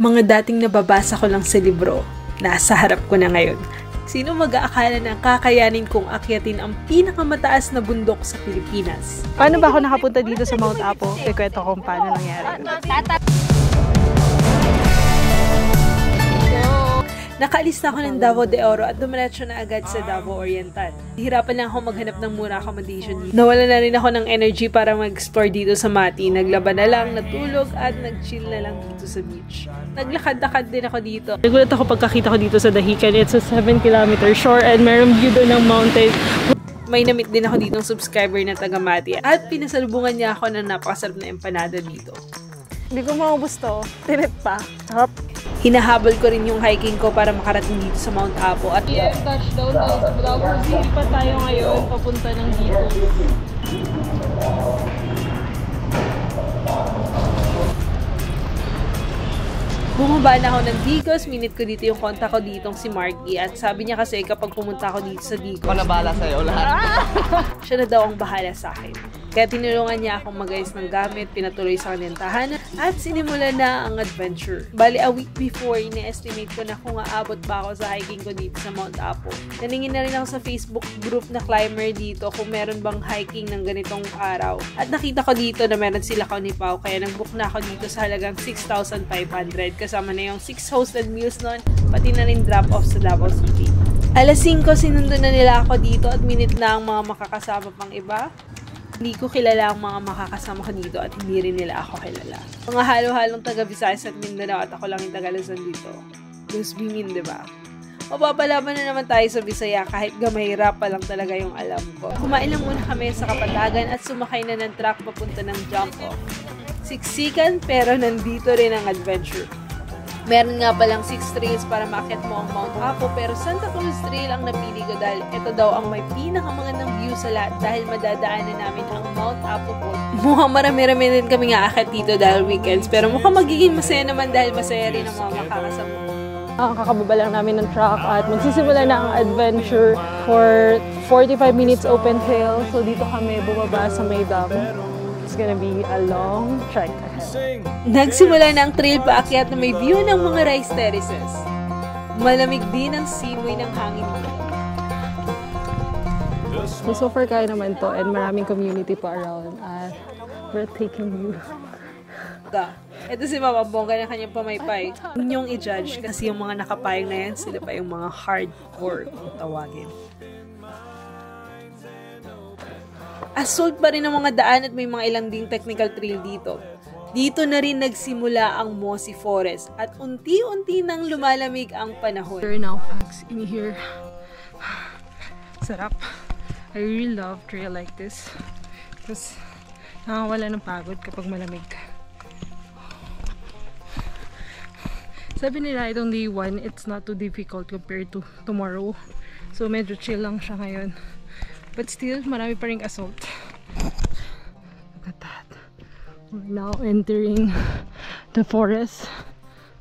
Mga dating nababasa ko lang sa libro, nasa harap ko na ngayon. Sino mag-aakala na kakayanin kong akyatin ang pinakamataas na bundok sa Pilipinas? Paano ba ako nakapunta dito sa Mount Apo? Ikwento ko kung paano nangyari. Nakaalis na ako ng Davao de Oro at dumiretso na agad sa Davao Oriental. Hirapan lang ako maghanap ng mura accommodation dito. Nawala na rin ako ng energy para mag-explore dito sa Mati. Naglaban na lang, natulog at nag-chill na lang dito sa beach. Naglakad-lakad din ako dito. Nagulat ako pagkakita ko dito sa Dahican. It's a 7-kilometer shore and mayroong view doon ng mountain. May namit din ako dito ng subscriber na taga Mati at pinasalubungan niya ako ng napakasarap na empanada dito. Hindi ko maubos to. Tinit pa. Sarap. Hinahabol ko rin yung hiking ko para makarating dito sa Mount Apo at touchdown tayo sa Vlogger. Hindi pa tayo ngayon papunta ng dito. Bumaba na ako ng Digos, minute ko dito yung kontak ko ditong si Marky at sabi niya kasi kapag pumunta ako dito sa Digos, Panabala sa'yo lahat. siya na daw ang bahala sa akin. Kaya tinulungan niya akong mag-ayos ng gamit, pinatuloy sa kanyang tahanan, at sinimula na ang adventure. Bali, a week before, ina-estimate ko na kung aabot ba ako sa hiking ko dito sa Mount Apo. Naningin na rin ako sa Facebook group na climber dito kung meron bang hiking ng ganitong araw. At nakita ko dito na meron sila kaunipaw, kaya nag-book na ako dito sa halagang 6,500. Kasama na yung 6 hosted meals nun, pati na rin drop-off sa Davao City. Alas 5, sinundo na nila ako dito at minute na ang mga makakasama pang iba. Hindi ko kilala ang mga makakasama ko dito at hindi rin nila ako kilala. Mga halo-halong taga-Visayas at Mindanao at ako lang yung taga-Luzon dito. Luz Bimin, diba? Mapapalaban na naman tayo sa Bisaya kahit gamay rap pa lang talaga yung alam ko. Kumain lang muna kami sa Kapatagan at sumakay na ng truck papunta ng jump-off. Siksikan pero nandito rin ang adventure. Meron nga palang 6 trails para maakyat mo ang Mount Apo pero Santa Cruz Trail ang napili ko dahil ito daw ang may pinakamagandang view sa lahat dahil madadaanan namin ang Mount Apo po. Mukhang marami-rami din kami nga aakyat dito dahil weekends pero mukhang magiging masaya naman dahil masaya rin ang mga makakasama. Kakababa lang namin ng truck at magsisimula na ang adventure for 45 minutes open trail. So dito kami bumaba sa may dam. It's gonna be a long trek ahead. Nagsimula na ang trail paakyat na may view ng mga rice terraces. Malamig din ang simoy ng hangin dito. So far kaya naman to and maraming community pa around at breathtaking view. Ito si Mama Bongga na kanyang pamaypay. Inyong i-judge kasi yung mga nakapayong na yan, sila pa yung mga hardcore kung tawagin. Assault pa rin ang mga daan at may mga ilang ding technical trail dito. Dito na rin nagsimula ang Mossy Forest at unti-unti nang lumalamig ang panahon. We're now pags in here. Sarap. I really love trail like this. Because nakawala ng pagod kapag malamig. Sabi nila itong day 1, it's not too difficult compared to tomorrow. So medyo chill lang siya ngayon. But still, marami pa ring assault. Look at that. We're now entering the forest.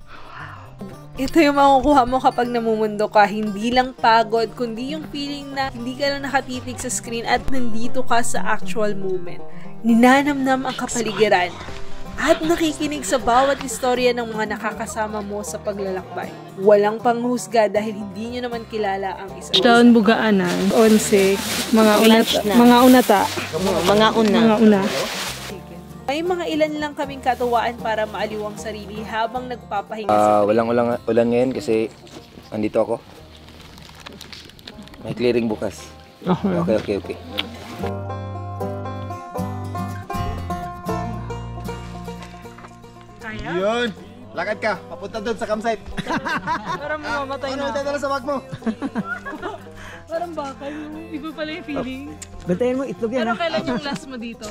Wow. Ito yung makukuha mo kapag namumundo ka. Hindi lang pagod, kundi yung feeling na hindi ka lang nakatitig sa screen at nandito ka sa actual moment. Ninanamnam ang kapaligiran. At nakikinig sa bawat istorya ng mga nakakasama mo sa paglalakbay. Walang panghusga dahil hindi nyo naman kilala ang isa. Down Bugaanan, Onse, mga unata. Mga una. May mga ilan lang kaming katuwaan para maaliw ang sarili habang nagpapahinga sa Walang ulan ngayon kasi andito ako. May clearing bukas. Okay. Yun! Lakad ka! Papunta doon sa campsite! Parang mamamatay na. Ano sa bag mo? Parang bakal. Iba pala yung feeling. Bantayan mo, itlog yan. Pero kailan yung last mo dito?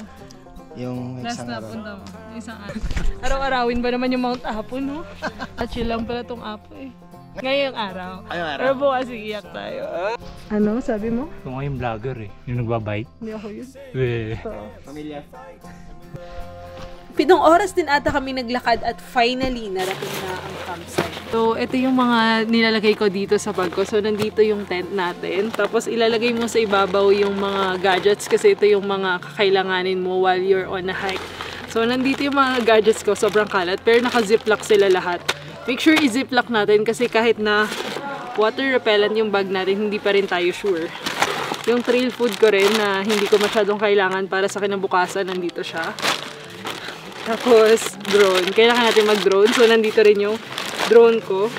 Yung Last isang na araw. punta mo. Yung isang araw. Araw-arawin ba naman yung Mount Apo, no? At chill lang pala tong Apo eh. Ngayong araw. Pero bukas iiyak tayo. Ano? Sabi mo? Kung nga yung vlogger eh, yung nagbabike. Hindi ako yun. Pamilya. 7 oras din ata kami naglakad at finally narating na ang campsite. So, ito yung mga nilalagay ko dito sa bag ko. So, nandito yung tent natin. Tapos, ilalagay mo sa ibabaw yung mga gadgets kasi ito yung mga kakailanganin mo while you're on a hike. So, nandito yung mga gadgets ko. Sobrang kalat. Pero naka-ziplock sila lahat. make sure i-ziplock natin kasi kahit na water repellent yung bag natin, hindi pa rin tayo sure. Yung trail food ko rin na hindi ko masyadong kailangan para sa kinabukasan, nandito siya. Tapos, drone. Kailangan natin mag-drone. So, nandito rin yung drone ko.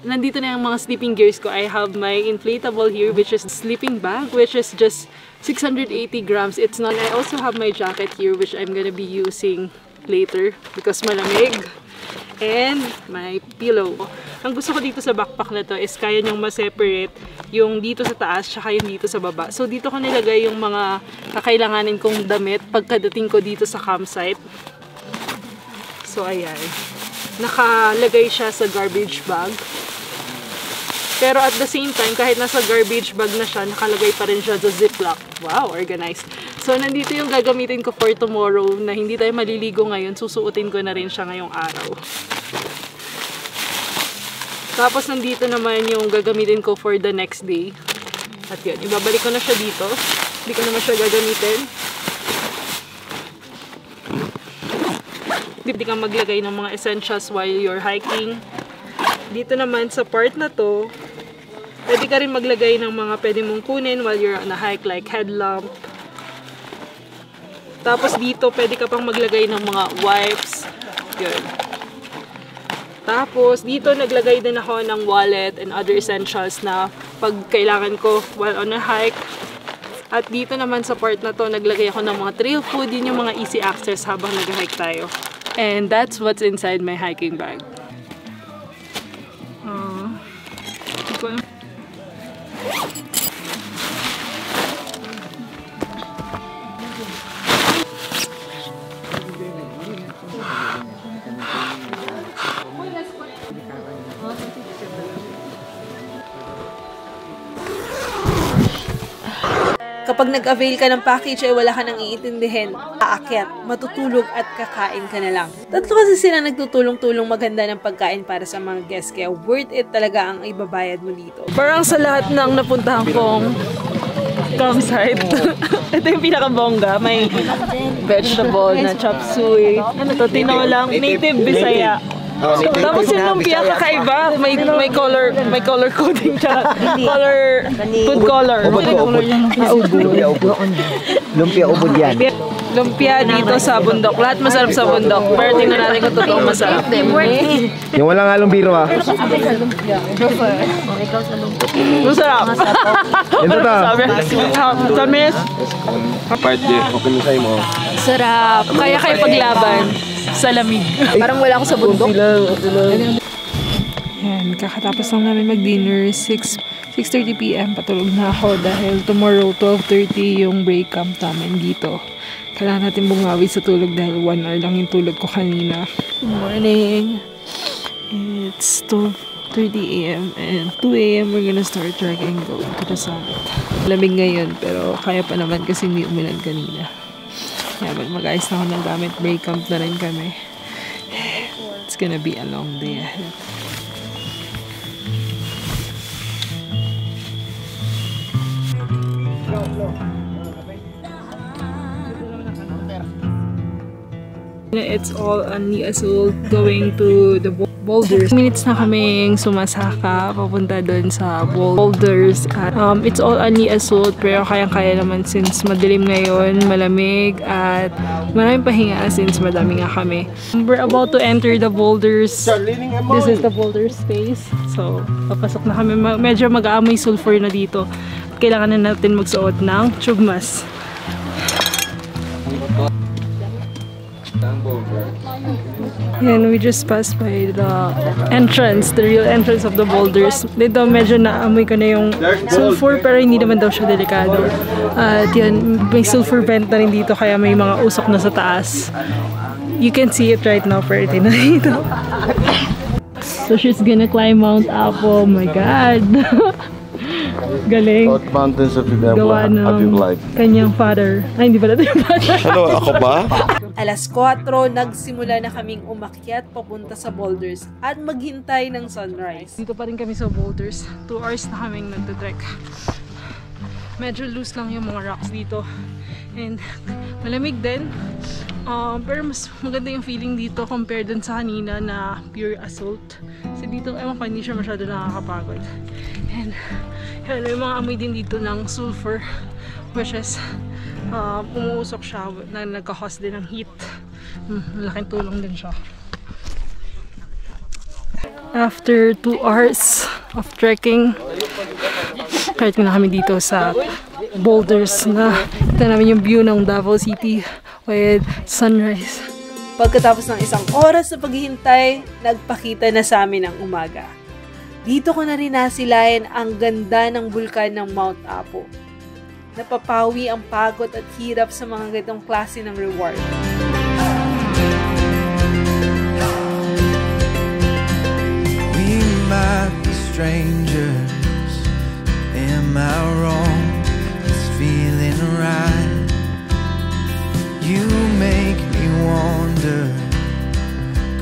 Nandito na yung mga sleeping gears ko. I have my inflatable here, which is sleeping bag, which is just 680 grams. It's not. I also have my jacket here, which I'm gonna be using later because malamig. And my pillow. Ang gusto ko dito sa backpack na to is kaya niyang ma-separate yung dito sa taas tsaka yung dito sa baba. So dito ko nilagay yung mga kakailanganin kong damit pagkadating ko dito sa campsite. So ayan. Nakalagay siya sa garbage bag. Pero at the same time, kahit nasa garbage bag na siya, nakalagay pa rin siya sa ziplock. Wow, organized. So nandito yung gagamitin ko for tomorrow na hindi tayo maliligo ngayon. Susuotin ko na rin siya ngayong araw. Tapos nandito naman yung gagamitin ko for the next day. At yun, ibabalik ko na siya dito. Hindi ko naman siya gagamitin. Hindi ka maglagay ng mga essentials while you're hiking. Dito naman sa part na to, pwede ka rin maglagay ng mga pwede mong kunin while you're on a hike like headlamp. Tapos dito, pwede ka pang maglagay ng mga wipes. Yun. Tapos, dito naglagay din ako ng wallet and other essentials na pag kailangan ko while on a hike. At dito naman sa part na to, naglagay ako ng mga trail food. Yun yung mga easy access habang nag-hike tayo. And that's what's inside my hiking bag. Kapag nag-avail ka ng package ay wala ka nang iintindihin, aakyat, matutulog at kakain ka na lang. Tatlo kasi sila nagtutulong-tulong maganda ng pagkain para sa mga guests, kaya worth it talaga ang ibabayad mo dito. Parang sa lahat ng napuntahan kong campsite, ito yung pinakabongga. May vegetable na chop suey. Ano to? Tinolang native Bisaya. Tapos yung lumpia kakaiba, may color coding siya. Food color. Lumpia ubod yan. Lumpia dito sa bundok. Lahat masarap sa bundok. Pero tingnan natin kung totoong masarap. Yung walang halong biro ha. Masarap. Ito ta. Tamis. Part D. Okay mo sa'yo mo. Sarap. Kaya kayo paglaban sa lamig. Parang wala ako sa bundok. Yan, kakatapos lang namin mag-dinner, 6:30 PM, patulog na ako dahil tomorrow 12:30 yung break camp namin dito. Kailangan natin bumawi sa tulog dahil 1 hour lang yung tulog ko kanina. Good morning! It's 12:30 AM and 2 AM we're gonna start trekking going to the summit. Lamig ngayon pero kaya pa naman kasi hindi umulan kanina. Yeah, but mag-ayos na ako ng gamit. Break camp na rin kami. It's gonna be a long day ahead. It's all only assault going to the boulders. Minutes na kaming sumasaka papunta doon sa boulders. It's all only assault pero kayang-kaya naman since madilim ngayon, malamig at maraming pahinga since madami nga kami. We're about to enter the boulders. This is the boulder space. So, papasok na kami. Medyo mag-aamoy sulfur na dito. Kailangan na natin magsuot ng tube mask. And we just passed by the entrance, the real entrance of the boulders. Dito medyo naamoy ko na yung sulfur pero hindi naman daw siya delikado. At yun, may sulfur vent na rin dito kaya may mga usok na sa taas. You can see it right now pero dito. So she's gonna climb Mount Apo. Oh my God! Galing. Mountains of Gawa ng kanyang father. Ay, hindi pala ito yung father. Ano, ako ba? Alas 4, nagsimula na kaming umakyat papunta sa boulders at maghintay ng sunrise. Dito pa rin kami sa boulders. 2 hours na kaming nagtitrek. Medyo loose lang yung mga rocks dito. And malamig din. Pero mas maganda yung feeling dito compared dun sa kanina na pure assault. Kasi dito, ewan ko, hindi siya masyado nakakapagod. And yun, may mga amoy din dito ng sulfur, which is umuusok siya na nagka-cause din ng heat. Malaking tulong din siya. After 2 hours of trekking, karating na kami dito sa boulders na ito namin yung view ng Davao City with sunrise. Pagkatapos ng 1 oras na paghihintay, nagpakita na sa amin ang umaga. Dito ko na rin nasilayan ang ganda ng bulkan ng Mount Apo. Napapawi ang pagod at hirap sa mga ganitong klase ng reward. We might be strangers. Am I wrong? It's feeling right. You make me wonder.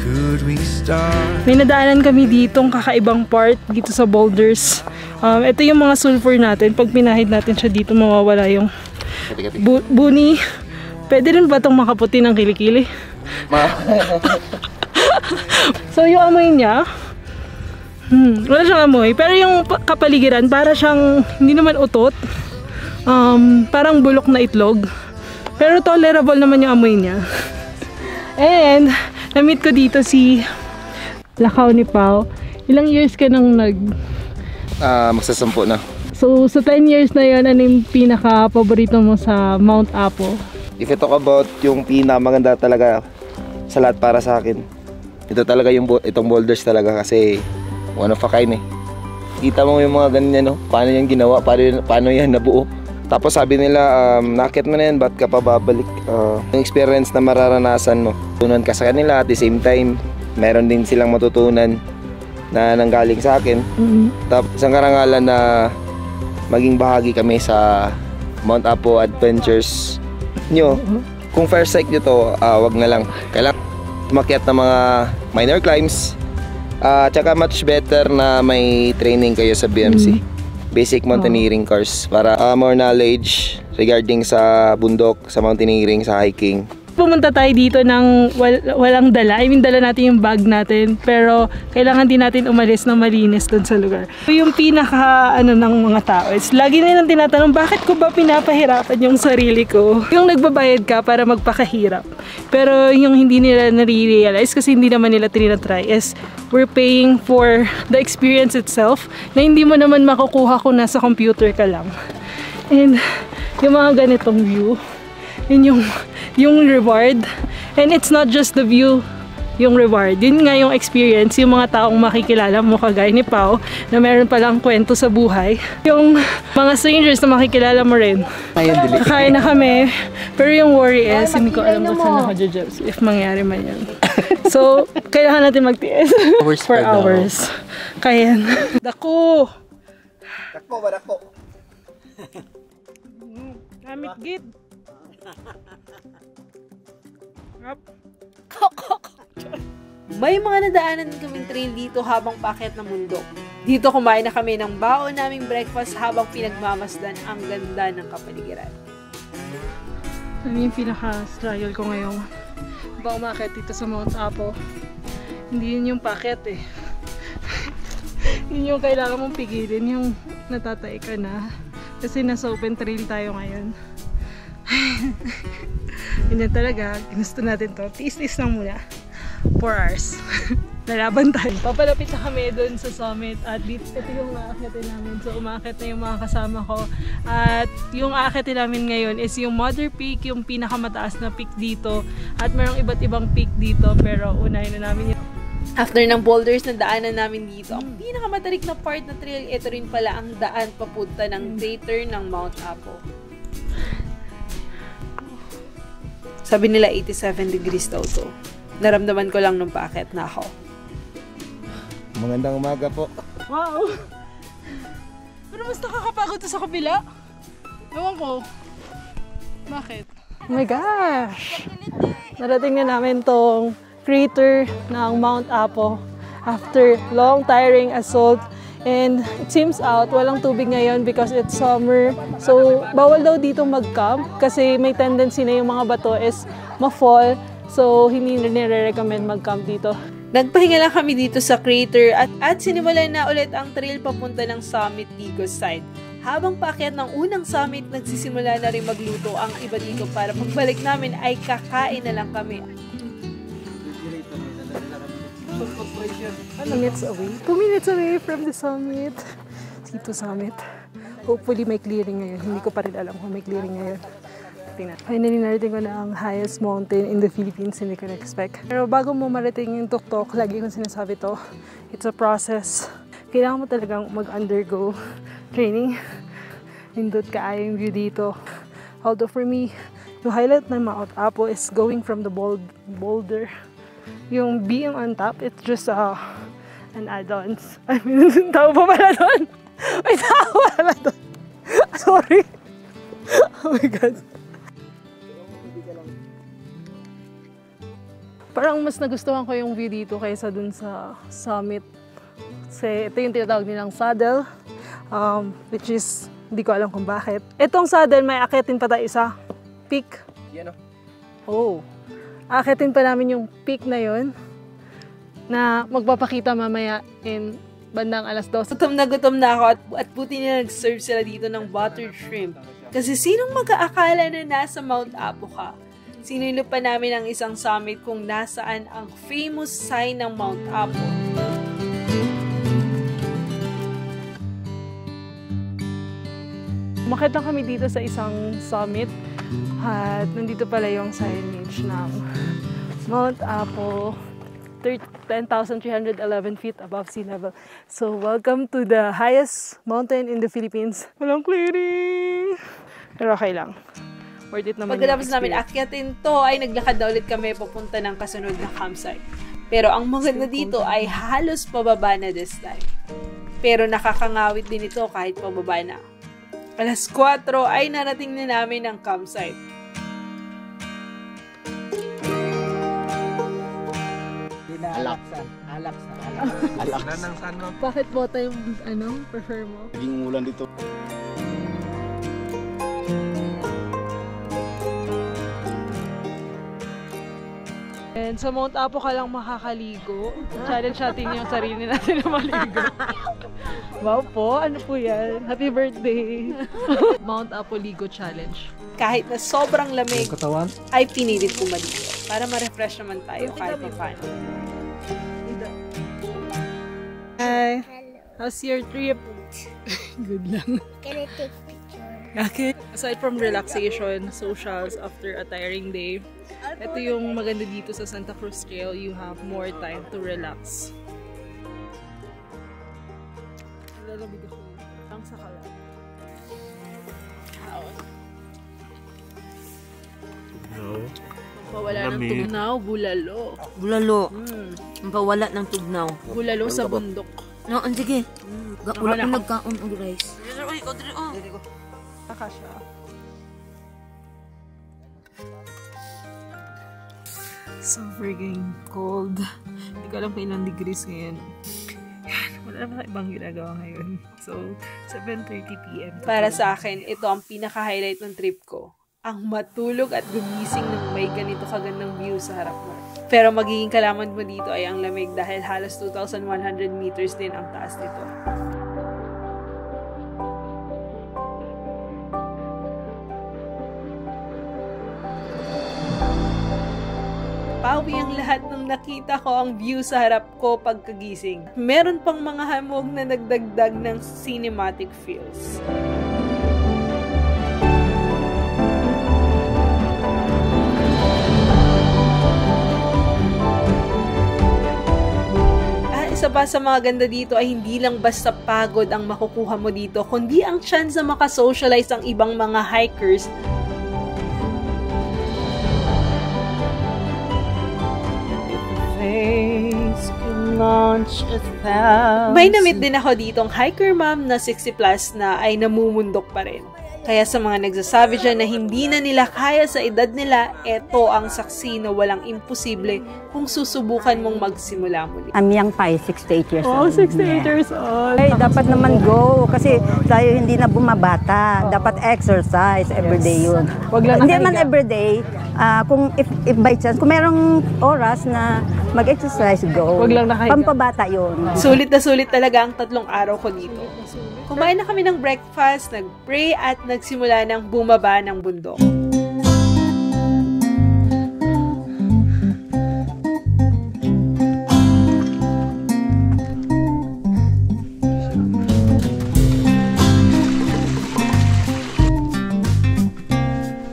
Could we start? May nadaanan kami ditong kakaibang part dito sa boulders. Ito yung mga sulfur natin. Pag pinahid natin siya dito, mawawala yung buni. Pwede rin ba itong makaputi ng kilikili? So yung amoy niya, wala siyang amoy. Pero yung kapaligiran, para siyang hindi naman utot. Parang bulok na itlog. Pero tolerable naman yung amoy niya. And na-meet ko dito si Lakaw ni Pao. Ilang years ka nang Magsasampu na. So, sa 10 years na yun, ano yung pinaka-paborito mo sa Mount Apo? If you talk about yung pinamaganda talaga sa lahat para sa akin, ito talaga yung itong boulders talaga kasi one of a kind eh. Kita mo yung mga ganyan, no? Paano yung ginawa, paano yan nabuo. Tapos sabi nila, nakit mo na yan, ba't ka pa babalik? Yung experience na mararanasan mo. Tunan ka sa kanila at the same time, meron din silang matutunan na nanggaling sa akin. Tapos isang karangalan na maging bahagi kami sa Mount Apo Adventures nyo. Kung first sight nyo to, wag na lang. Kailangan tumakyat ng mga minor climbs. Tsaka much better na may training kayo sa BMC. Basic mountaineering course para more knowledge regarding sa bundok, sa mountaineering, sa hiking. Pumunta tayo dito ng walang dala. I mean, dala natin yung bag natin. Pero kailangan din natin umalis ng malinis doon sa lugar. Yung pinaka ng mga tao is lagi nilang tinatanong, bakit ko ba pinapahirapan yung sarili ko? Yung nagbabayad ka para magpakahirap. Pero yung hindi nila nare-realize kasi hindi naman nila tinatry is we're paying for the experience itself na hindi mo naman makukuha kung nasa computer ka lang. And yung mga ganitong view, yun yung reward. And it's not just the view yung reward. Yun nga yung experience, yung mga taong makikilala mo kagaya ni Pao na meron palang kwento sa buhay. Yung mga strangers na makikilala mo rin. Kakain na kami. Pero yung worry is, hindi ko alam kung saan ako judge if mangyari man yan. So, kailangan natin magtiis for hours. Kaya Dako! Dakpo ba, dakpo? Gamit git. May mga nadaanan kaming trail dito habang paakyat ng bundok. Dito kumain na kami ng baon naming breakfast habang pinagmamasdan ang ganda ng kapaligiran. Ano yung pinaka-struggle ko ngayon? Ba umakyat dito sa Mount Apo? Hindi yun yung paakyat eh. Yun yung kailangan mong pigilin, yung natatay ka na. Kasi nasa open trail tayo ngayon. Yun na talaga, ginusto natin to. Tiis-tiis lang muna. 4 hours. Lalaban tayo. Papalapit na kami doon sa summit at ito yung aakyatin namin. So umaakit na yung mga kasama ko. At yung aakyatin namin ngayon is yung Mother Peak, yung pinakamataas na peak dito. At mayroong iba't ibang peak dito pero unahin na namin yun. After ng boulders na daanan namin dito, ang pinakamatarik na part na trail, ito rin pala ang daan papunta ng crater ng Mount Apo. Sabi nila 87 degrees daw to. Naramdaman ko lang nung paakyat na ako. Magandang umaga po. Wow! Pero mas nakakapagod to sa kabila. Ewan ko. Bakit? Oh my gosh! Narating na namin tong crater ng Mount Apo after long tiring assault. And it seems out, walang tubig ngayon because it's summer. So, bawal daw dito mag-camp kasi may tendency na yung mga bato is ma-fall. So, hindi nire-recommend mag-camp dito. Nagpahinga lang kami dito sa crater at sinimulan na ulit ang trail papunta ng Summit Tigos side. Habang paakyat ng unang summit, nagsisimula na rin magluto ang iba dito para pagbalik namin ay kakain na lang kami. 2 minutes away. 2 minutes away from the summit. Dito summit. Hopefully may clearing ngayon. Hindi ko pa rin alam kung may clearing ngayon. Finally, narating ko na ang highest mountain in the Philippines. Hindi ko na-expect. Pero bago mo marating yung tuktok, lagi kong sinasabi to, it's a process. Kailangan mo talagang mag-undergo training. Nindot ka yung view dito. Although for me, yung highlight ng Mount Apo is going from the boulder. Yung being on top, it's just an add-ons. I mean, tao pa pala doon. May tao pa pala doon. Sorry. Oh my God. Parang mas nagustuhan ko yung view dito kaysa dun sa summit. Kasi ito yung tinatawag nilang saddle, which is, hindi ko alam kung bakit. Itong saddle, may akitin pa tayo isa. Peak. Yan o. Oh. Akitin pa namin yung peak na yun na magpapakita mamaya in bandang alas 2. Gutom na ako at buti na nag-serve sila dito ng buttered shrimp. Kasi sinong mag-aakala na nasa Mount Apo ka? Sinilo pa namin ang isang summit kung nasaan ang famous sign ng Mount Apo. Umakyat lang kami dito sa isang summit at nandito pala yung signage ng Mount Apo, 10,311 feet above sea level. So, welcome to the highest mountain in the Philippines. Walang clearing! Pero okay lang. Worth it naman. Pagkatapos namin akyatin to, ay naglakad na ulit kami papunta ng kasunod na campsite. Pero ang maganda dito ay halos pababa na this time. Pero nakakangawit din ito kahit pababa na. Alas 4 ay narating na namin ang campsite. Alak na ng sun. Bakit bota yung prefer mo? Naging ulan dito. And sa Mount Apo ka lang makakaligo. Challenge natin yung sarili natin na maligo. Wow po, ano po yan? Happy birthday! Mount Apo Ligo Challenge. Kahit na sobrang lamig, ay pinilit ko maligo para ma-refresh naman tayo kahit pa paano. Hi! How's your trip? Good lang. Can I take picture? Okay. Aside from relaxation, socials after a tiring day, ito yung maganda dito sa Santa Cruz Trail, you have more time to relax. Lalamig ako. Ang sakala. Pawala ng tugnaw, bulalo. Bulalo. Pawala ng tugnaw. Bulalo sa bundok. No, sige. Wala ko nagkaon og rice. Akasha. So freaking cold. Hindi ko alam kung ilang degrees ngayon. Wala naman ibang ginagawa ngayon. So, 7:30 PM. Para sa akin, ito ang pinaka-highlight ng trip ko. Ang matulog at gumising ng may ganito kagandang view sa harap mo. Pero magiging kalaman mo dito ay ang lamig dahil halos 2,100 meters din ang taas nito. Pawi ang lahat ng nakita ko ang view sa harap ko pagkagising. Meron pang mga hamog na nagdagdag ng cinematic feels. Isa pa sa mga ganda dito ay hindi lang basta pagod ang makukuha mo dito, kundi ang chance na makasocialize ang ibang mga hikers. May namit din ako ditong hiker mom na 60 plus na ay namumundok pa rin. Kaya sa mga nagsasabi dyan na hindi na nila kaya sa edad nila, eto ang saksi na walang imposible kung susubukan mong magsimula muli. I'm young pa, 68 years old. 68 years old. Ay, dapat naman go kasi tayo hindi na bumabata. Dapat exercise everyday yun. Wag lang Hindi nakahiga. man everyday. Kung if by chance, kung merong oras na mag-exercise, go. Wag lang nakahiga. Pampabata yun. Sulit na sulit talaga ang 3 araw ko dito. Kumain na kami ng breakfast, nag-pray at nagsimula ng bumaba ng bundok.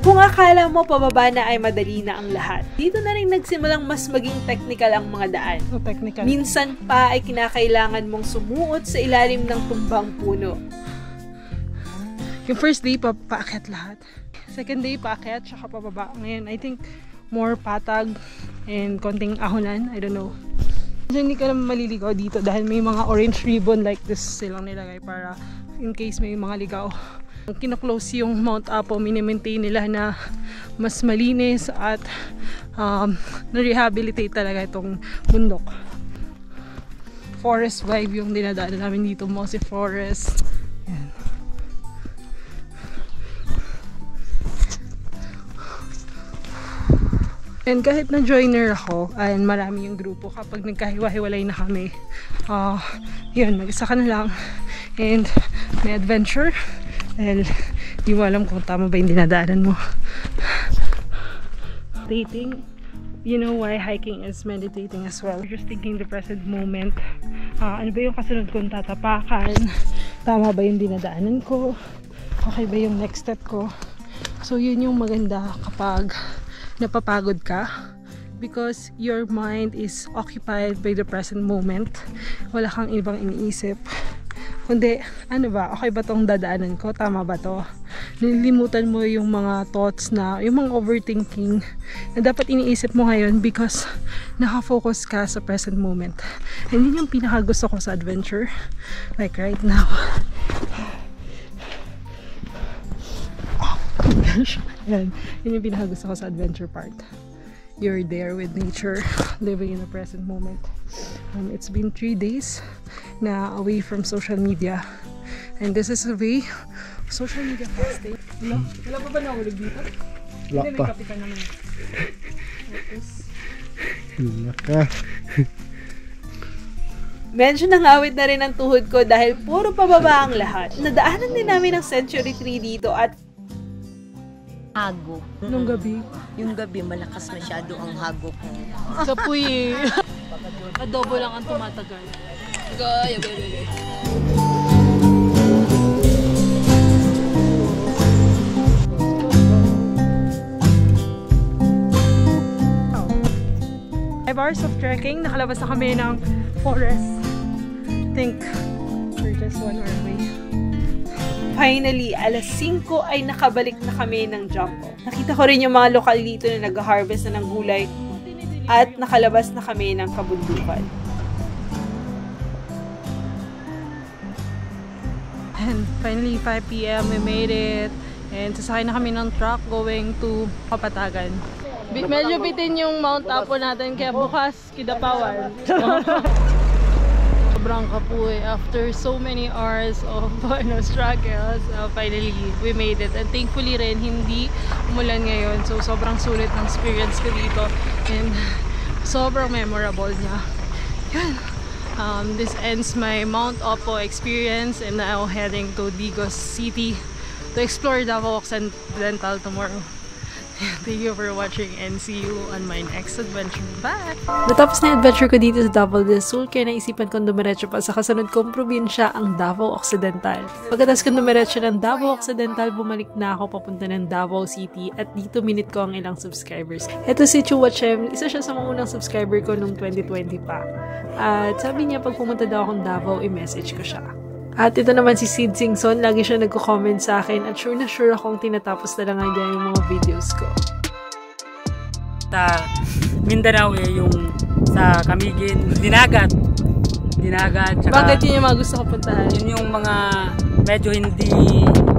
Kung akala mo pababa na ay madali na ang lahat, dito na rin nagsimulang mas maging technical ang mga daan. So, technical. Minsan pa ay kinakailangan mong sumuot sa ilalim ng tumbang puno. Yung first day, paakyat lahat. Second day, paakyat, tsaka pababa. Ngayon, I think, more patag and konting ahonan. I don't know. So, hindi ka naman maliligaw dito dahil may mga orange ribbon like this silang nilagay para in case may mga ligaw. Kino-close yung Mount Apo, mini-maintain nila na mas malinis at na-rehabilitate talaga itong bundok. Forest vibe yung dinadaanan namin dito, mossy forest. Yan. And kahit na joiner ako, and marami yung grupo, kapag nagkahiwa-hiwalay na kami, yun, mag-isa ka na lang. And may adventure. Dahil di mo alam kung tama ba yung dinadaanan mo. Meditating, you know why hiking is meditating as well. Just thinking the present moment. Ano ba yung kasunod kong tatapakan? Tama ba yung dinadaanan ko? Okay ba yung next step ko? So yun yung maganda kapag napapagod ka. Because your mind is occupied by the present moment. Wala kang ibang iniisip. Kundi, ano ba? Okay ba tong dadaanan ko? Tama ba to? Nililimutan mo yung mga thoughts na, yung mga overthinking na dapat iniisip mo ngayon because nakafocus ka sa present moment. And yun yung pinakagusto ko sa adventure. Like right now. Oh gosh. Yan. Yun yung pinakagusto ko sa adventure part. You're there with nature, living in the present moment. It's been 3 days na away from social media. And this is a way social media fasting. Wala pa ba nahulog dito? Wala Hindi, pa. may kape ka naman. Wala ka. Medyo nangawit na rin ang tuhod ko dahil puro pababa ang lahat. Nadaanan din namin ang Century Tree dito at Hago. Nung gabi. Yung gabi, malakas masyado ang hago ko. Sa puyi. Adobo lang ang tumatagal. Five hours of trekking. Nakalabas na kami ng forest. I think we're just 1 hour away. finally, alas 5 ay nakabalik na kami ng Jumbo. Nakita ko rin yung mga lokal dito na nag-harvest na ng gulay at nakalabas na kami ng kabundukan. And finally, 5 p.m. we made it. And sasakay na kami ng truck going to Kapatagan. Medyo bitin yung Mount Apo natin kaya bukas Kidapawan. Sobrang kapoy after so many hours of struggles. Finally, we made it. And thankfully rin, hindi umulan ngayon. So sobrang sulit ng experience ko dito. And sobrang memorable niya. Yun. This ends my Mount Apo experience. I'm now heading to Digos City to explore Davao Occidental tomorrow. Thank you for watching and see you on my next adventure. Bye! Natapos na yung adventure ko dito sa Davao del Sur, kaya naisipan kong dumiretso pa sa kasunod kong probinsya, ang Davao Occidental. Pagkatapos kong dumiretso ng Davao Occidental, bumalik na ako papunta ng Davao City at dito minute ko ang ilang subscribers. Ito si Chua Chem, isa siya sa mga unang subscriber ko noong 2020 pa. At sabi niya pag pumunta daw akong Davao, i-message ko siya. At ito naman si Sid Singson, lagi siya nagko-comment sa akin at sure na sure akong tinatapos na lang niya yung mga videos ko. Sa Mindanao yung sa Camiguin, Dinagat. Tsaka, Bakit yun yung mga gusto ko puntahan? Yun yung mga medyo hindi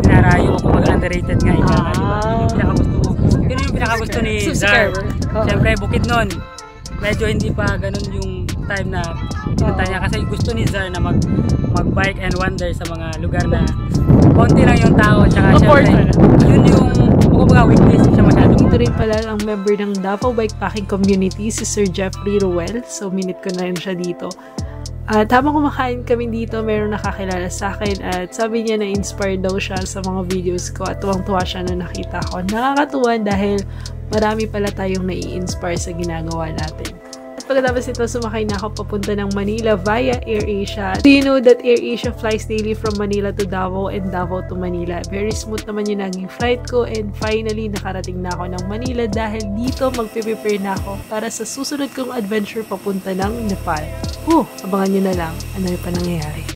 dinarayo o kung underrated nga ika nga, diba? Yun yung pinakagusto ko. Yun yung pinakagusto ni Zar. Siyempre, Bukidnon. Medyo hindi pa ganun yung time na pinunta niya kasi gusto ni Zar na mag-bike and wander sa mga lugar na konti lang yung tao. Tsaka siyempre, yun yung mga weekdays siya masyadong. Ito rin pala ang member ng Davao Bikepacking Community, si Sir Jeffrey Ruel. So, minute ko na rin siya dito. At habang kumakain kami dito, meron nakakilala sa akin at sabi niya na inspired daw siya sa mga videos ko at tuwang-tuwa siya na nakita ko. Nakakatuwa dahil marami pala tayong nai-inspire sa ginagawa natin. At pagkatapos ito, sumakay na ako papunta ng Manila via AirAsia. Do you know that AirAsia flies daily from Manila to Davao and Davao to Manila? Very smooth naman yung naging flight ko and finally nakarating na ako ng Manila dahil dito magpe-prepare na ako para sa susunod kong adventure papunta ng Nepal. Abangan nyo na lang ano yung pa nangyayari.